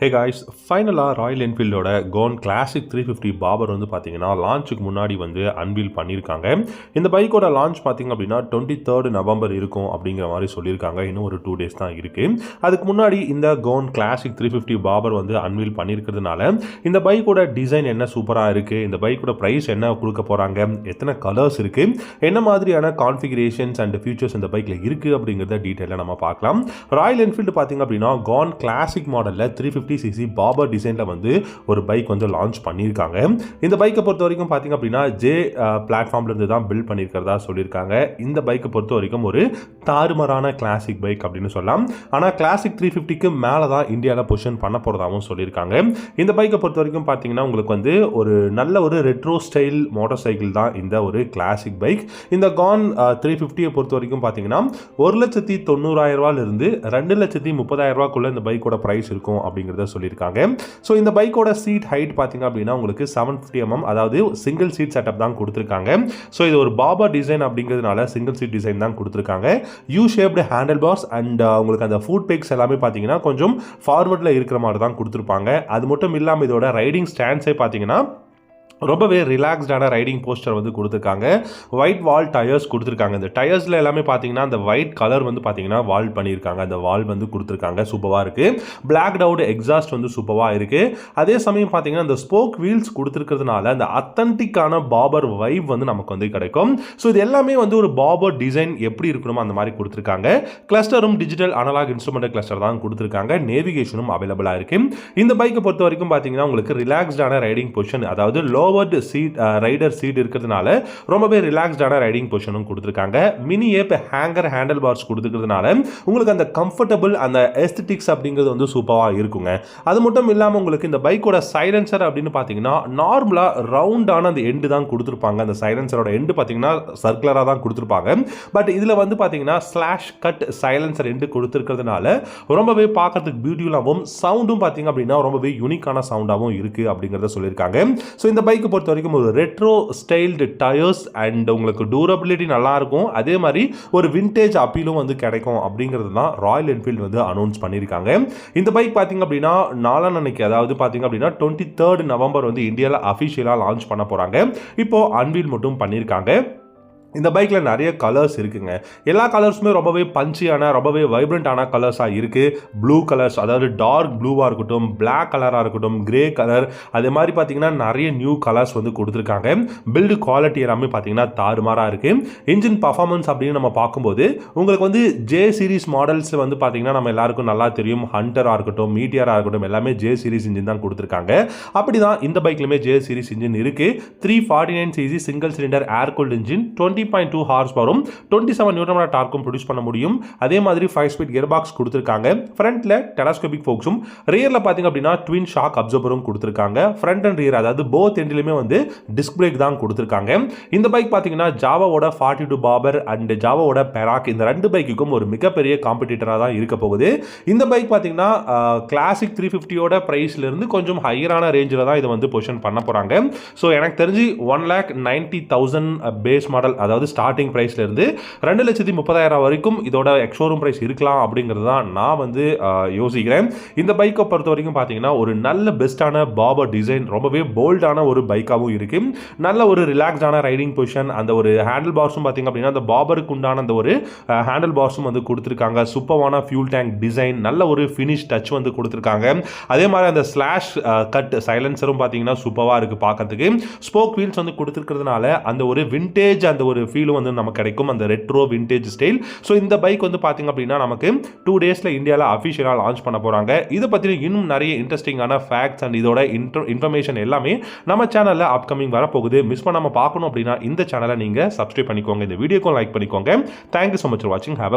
Hey guys, ஃபைனலாக Royal என்ஃபீல்டோட cone classic 350 Babur வந்து பார்த்தீங்கன்னா லான்ச்சுக்கு முன்னாடி வந்து அன்வீல் பண்ணியிருக்காங்க. இந்த பைக்கோட லான்ச் பார்த்தீங்க அப்படின்னா 23 நவம்பர் இருக்கும் அப்படிங்கிற மாதிரி சொல்லியிருக்காங்க. இன்னும் ஒரு 2 டேஸ் தான் இருக்குது. அதுக்கு முன்னாடி இந்த கோன் கிளாசிக் 350 பாபர் வந்து அன்வீல் பண்ணியிருக்கிறதுனால இந்த பைக்கோட டிசைன் என்ன சூப்பராக இருக்குது, இந்த பைக்கோட ப்ரைஸ் என்ன கொடுக்க போகிறாங்க, எத்தனை கலர்ஸ் இருக்குது, என்ன மாதிரியான கான்ஃபிகரேஷன்ஸ் அண்ட் ஃபியூச்சர்ஸ் இந்த பைக்கில் இருக்குது அப்படிங்கிறத டீட்டெயிலாக நம்ம பார்க்கலாம். ராயல் என்ஃபீல்டு பார்த்தீங்க அப்படின்னா கோன் கிளாசிக் மாடலில் 350cc பாபர் டிசைனில் வந்து ஒரு பைக் வந்து லான்ச் பண்ணியிருக்காங்க. இந்த பைக்கை பொறுத்த வரைக்கும் பார்த்தீங்க அப்படின்னா ஜே பிளாட்ஃபார்ம்லேருந்து தான் பில்ட் பண்ணியிருக்கிறதா சொல்லியிருக்காங்க. இந்த பைக்கை பொறுத்த வரைக்கும் ஒரு தாறுமாறான கிளாசிக் பைக் அப்படின்னு சொல்லலாம். ஆனால் கிளாசிக் 350க்கு மேலே தான் இந்தியாவில் பொசிஷன் பண்ண போகிறதாகவும் சொல்லியிருக்காங்க. இந்த பைக்கை பொறுத்த வரைக்கும் பார்த்தீங்கன்னா உங்களுக்கு வந்து ஒரு நல்ல ஒரு ரெட்ரோ ஸ்டைல் மோட்டார் சைக்கிள் தான் இந்த ஒரு கிளாசிக் பைக். இந்த கான் 350 பொறுத்த வரைக்கும் பார்த்தீங்கன்னா 1,90,000 2,30,000 இந்த பைக்கோட ப்ரைஸ் இருக்கும் அப்படிங்கிறத சொல்லியிருக்காங்க. ஸோ இந்த பைக்கோட சீட் ஹைட் பார்த்தீங்க அப்படின்னா உங்களுக்கு 750 mm, அதாவது சிங்கிள் சீட் செட்டப் தான் கொடுத்துருக்காங்க. ஸோ இது ஒரு பாபா டிசைன் அப்படிங்கிறதுனால சிங்கிள் சீட் டிசைன் தான் கொடுத்துருக்காங்க. U shaped handle parse and உங்களுக்கு அந்த ஃபுட் பேக்ஸ் எல்லாமே பார்த்தீங்கன்னா கொஞ்சம் ஃபார்வர்டில் இருக்கிற மாதிரி தான் கொடுத்துருப்பாங்க. அது மட்டும் இல்லாமல் இதோட ரைடிங் ஸ்டாண்ட்ஸே பார்த்தீங்கன்னா ரொம்பவே ரிலாக்ஸ்டான ரைடிங் போஸ்டர் வந்து கொடுத்துருக்காங்க. ஒயிட் வால் டயர்ஸ் கொடுத்துருக்காங்க. இந்த டயர்ஸில் எல்லாமே பார்த்தீங்கன்னா அந்த ஒயிட் கலர் வந்து பார்த்தீங்கன்னா வால் பண்ணியிருக்காங்க. அந்த வால் வந்து கொடுத்துருக்காங்க, சூப்பராக இருக்குது. பிளாக் அவுட் எக்ஸாஸ்ட் வந்து சூப்பராக இருக்குது. அதே சமயம் பார்த்தீங்கன்னா அந்த ஸ்போக் வீல்ஸ் கொடுத்துருக்கிறதுனால அந்த அத்தன்டிக்கான பாபர் வைப் வந்து நமக்கு வந்து கிடைக்கும். ஸோ இது எல்லாமே வந்து ஒரு பாபர் டிசைன் எப்படி இருக்கணுமோ அந்த மாதிரி கொடுத்துருக்காங்க. கிளஸ்டரும் டிஜிட்டல் அனலாக் இன்ஸ்ட்ருமெண்ட் கிளஸ்டர் தான் கொடுத்துருக்காங்க. நேவிகேஷனும் அவைலபிளாக இருக்குது. இந்த பைக்கை பொறுத்த வரைக்கும் பார்த்தீங்கன்னா உங்களுக்கு ரிலாக்ஸ்டான ரைடிங் பொசிஷன், அதாவது லோவர்டு சீட் ரைடர் சீட் இருக்கிறதுனால ரொம்பவே ரிலாக்ஸ்டான ரைடிங் பொசிஷனும் கொடுத்துருக்காங்க. மினி ஏப் ஹேங்கர் ஹேண்டில் பார்ஸ் கொடுத்துருக்கிறதுனால உங்களுக்கு அந்த கம்ஃபர்டபுள் அந்த எஸ்தெட்டிக்ஸ் அப்படிங்கிறது வந்து சூப்பராக இருக்குங்க. அது மட்டும் இல்லாமல் உங்களுக்கு இந்த பைக்கோட சைலன்சர் அப்படின்னு பார்த்தீங்கன்னா நார்மலாக ரவுண்டான அந்த எண்டு தான் கொடுத்துருப்பாங்க. அந்த சைலன்சரோட எண்டு பார்த்தீங்கன்னா சர்க்குலராக தான் கொடுத்துருப்பாங்க. பட் இதில் வந்து பார்த்தீங்கன்னா ஸ்லாஷ் கட் சைலன்சர் எண்டு கொடுத்துருக்கிறதுனால ரொம்பவே பார்க்கறதுக்கு பியூட்டிஃபுல்லாகவும் சவுண்டும் பார்த்தீங்க அப்படின்னா ரொம்பவே யூனிக்கான சவுண்டாகவும் இருக்குது அப்படிங்கிறத சொல்லியிருக்காங்க. ஸோ இந்த பைக்கை பொறுத்த வரைக்கும் ஒரு ரெட்ரோ ஸ்டைல்டு டயர்ஸ் அண்ட் உங்களுக்கு டூரபிலிட்டி நல்லா இருக்கும். அதே மாதிரி ஒரு விண்டேஜ் அப்பீலும் வந்து கிடைக்கும் அப்படிங்கிறது தான் ராயல் என்ஃபீல்டு வந்து அனௌன்ஸ் பண்ணியிருக்காங்க. இந்த பைக் பார்த்தீங்க அப்படின்னா நாளான்னைக்கு, அதாவது பார்த்தீங்க அப்படின்னா 23 நவம்பர் வந்து இந்தியாவில் அஃபிஷியலாக லான்ச் பண்ண போகிறாங்க. இப்போ அன்வீல் மட்டும் பண்ணியிருக்காங்க. இந்த பைக்கில் நிறைய கலர்ஸ் இருக்குங்க. எல்லா கலர்ஸுமே ரொம்பவே பஞ்சியான ரொம்பவே வைப்ரண்டான கலர்ஸாக இருக்குது. ப்ளூ கலர்ஸ், அதாவது டார்க் ப்ளூவாக இருக்கட்டும், பிளாக் கலராக இருக்கட்டும், கிரே கலர், அதே மாதிரி பார்த்தீங்கன்னா நிறைய நியூ கலர்ஸ் வந்து கொடுத்துருக்காங்க. பில்டு குவாலிட்டி எல்லாமே பார்த்தீங்கன்னா தாறுமாறாக இருக்குது. இன்ஜின் பர்ஃபார்மன்ஸ் அப்படின்னு நம்ம பார்க்கும்போது உங்களுக்கு வந்து ஜே சீரிஸ் மாடல்ஸ் வந்து பார்த்தீங்கன்னா நம்ம எல்லாருக்கும் நல்லா தெரியும். ஹண்டராக இருக்கட்டும், மீட்டியராக இருக்கட்டும், எல்லாமே ஜே சீரிஸ் இன்ஜின் தான் கொடுத்துருக்காங்க. அப்படி தான் இந்த பைக்லையுமே ஜே சீரிஸ் இன்ஜின் இருக்குது. 349cc single cylinder air cooled engine 20.2 horse பவரும் 27 நியூட்டன் மீட்டர் டார்க்கும் ப்ரொடியூஸ் பண்ண முடியும். அதே மாதிரி 5 ஸ்பீட் கியர் பாக்ஸ் கொடுத்துருக்காங்க. ஃப்ரண்ட்ல டெலஸ்கோபிக் ஃபோக்ஸும், ரியர்ல பார்த்தீங்க அப்படின்னா ட்வின் ஷாக் அப்சர்வரும் கொடுத்துருக்காங்க. ஃப்ரண்ட் அண்ட் ரியர், அதாவது போத் எண்ட்லையுமே வந்து டிஸ்க் பிரேக் தான் கொடுத்துருக்காங்க. இந்த பைக் பார்த்தீங்கன்னா ஜாவாவோட 42 பாபர் அண்ட் ஜாவாவோட பெராக், இந்த ரெண்டு பைக்குக்கும் ஒரு மிகப்பெரிய காம்படிட்டராக தான் இருக்க போகுது. இந்த பைக் பார்த்தீங்கன்னா கிளாசிக் 350யோட பிரைஸ்லேருந்து கொஞ்சம் ஹையரான ரேஞ்சில் தான் இதை வந்து பொசிஷன் பண்ண போகிறாங்க. ஸோ எனக்கு தெரிஞ்சு 1,90,000 பேஸ் மாடல், அதாவது ஸ்டார்டிங் பிரைஸ்ல இருந்து 2,30,000 வரைக்கும் இதோட எக்ஸ்ஷோரூம் பிரைஸ் இருக்கலாம் அப்படிங்கிறது தான் நான் வந்து யோசிக்கிறேன். இந்த பைக்கை பொறுத்த வரைக்கும் பார்த்தீங்கன்னா ஒரு நல்ல பெஸ்டான பாபர் டிசைன், ரொம்பவே போல்டான ஒரு பைக்காகவும் இருக்கு. நல்ல ஒரு ரிலாக்ஸ்டான ரைடிங் பொசிஷன், அந்த ஒரு ஹேண்டில் பார்ஸும் பார்த்தீங்க அப்படின்னா அந்த பாபருக்கு உண்டான அந்த ஒரு ஹேண்டில் பார்ஸும் வந்து கொடுத்துருக்காங்க. சூப்பரான ஃபியூல் டேங்க் டிசைன், நல்ல ஒரு ஃபினிஷ் டச் வந்து கொடுத்துருக்காங்க. அதே மாதிரி அந்த ஸ்லாஷ் கட் சைலன்சரும் பார்த்தீங்கன்னா சூப்பராக இருக்குது பார்க்கறதுக்கு. ஸ்போக் வீல்ஸ் வந்து கொடுத்துருக்கிறதுனால அந்த ஒரு விண்டேஜ் அந்த ஒரு ஃபீலும் வந்து நமக்கு கிடைக்கும், அந்த ரெட்ரோ விண்டேஜ் ஸ்டைல். ஸோ இந்த பைக் வந்து பார்த்தீங்க அப்படின்னா நமக்கு 2 டேஸில் இந்தியாவில் அஃபிஷியலாக லான்ச் பண்ண போகிறாங்க. இதை பற்றின இன்னும் நிறைய இன்ட்ரெஸ்டிங்கான ஃபேக்ட்ஸ் அண்ட் இதோட இன்ஃபர்மேஷன் எல்லாமே நம்ம சேனலில் அப்கமிங் வரப்போகுது. மிஸ் பண்ணாமல் பார்க்கணும் அப்படின்னா இந்த சேனலை நீங்கள் சப்ஸ்கிரைப் பண்ணிக்கோங்க. இந்த வீடியோக்கும் லைக் பண்ணிக்கோங்க. தேங்க்யூ ஸோ மச் ஃபார் வாட்சிங். ஹேவ்